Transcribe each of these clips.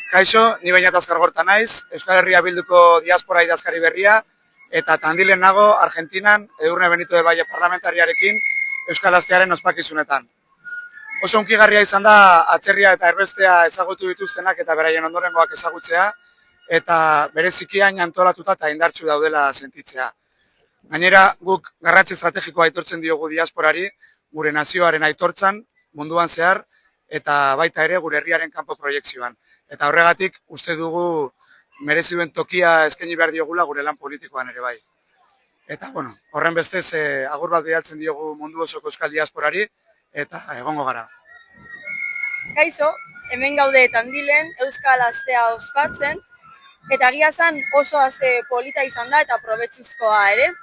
Kaixo, ni Beñat Azkargorta naiz, Euskal Herria Bilduko diaspora idazkari berria, eta Tandilen nago Argentinan Edurne Benito del Valle parlamentariarekin Euskal Astearen ospakizunetan. Oso hunkigarria izan da atzerria eta erbestea ezagutu dituztenak eta beraien ondorengoak ezagutzea, eta bereziki hain antolatuta eta indartsu daudela sentitzea. Gainera, guk garrantzi estrategikoa aitortzen diogu diasporari, gure nazioaren aitortzan, munduan zehar, eta baita ere gure herriaren kanpo proiekzioan. Eta horregatik uste dugu merezi duen tokia eskaini behar diogula gure lan politikoan ere bai. Eta bueno, horren bestez agur bat bidaltzen diogu mundu osoko euskal diasporari eta egongo gara. Kaixo, hemen gaude Tandilen Euskal Astea ospatzen eta egia esan oso aste polita izan da eta probetxuzkoa ere.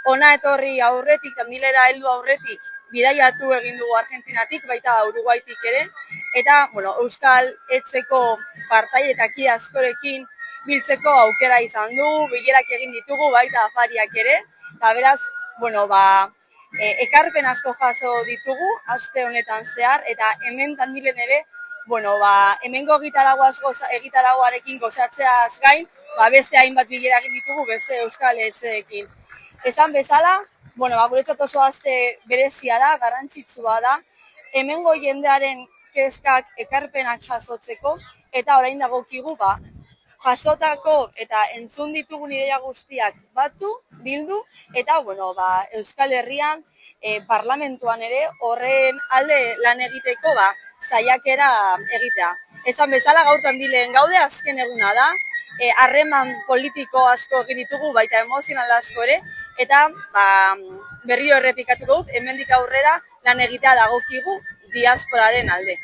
Hona etorri aurretik, Tandilera heldu aurretik, bidaiatu egin dugu Argentinatik, baita Uruguaitik ere, eta Euskal Etzeko partaide eta kide askorekin biltzeko aukera izan dugu, bilerak egin ditugu, baita afariak ere, eta beraz, ekarpen asko jaso ditugu, aste honetan zehar, eta hemen Tandilen ere, hemengo egitaragoarekin gozatzeaz gain, beste hainbat bilera egin ditugu, beste Euskal Etzeekin. Esan bezala, guretzat oso aste berezia da, garrantzitsua da, hemengo jendearen kezkak ekarpenak jasotzeko, eta orain dagokigu jasotako eta entzun ditugun ideia guztiak batu, bildu, eta Euskal Herrian, parlamentuan ere, horren alde lan egiteko saiakera egitea. Esan bezala, gaur Tandilen gaude, azken eguna da, harreman politiko asko egin ditugu, baita emozional asko ere, eta berriro errepikatuko dut, hemendik aurrera lan egitea dagokigu diasporaren alde.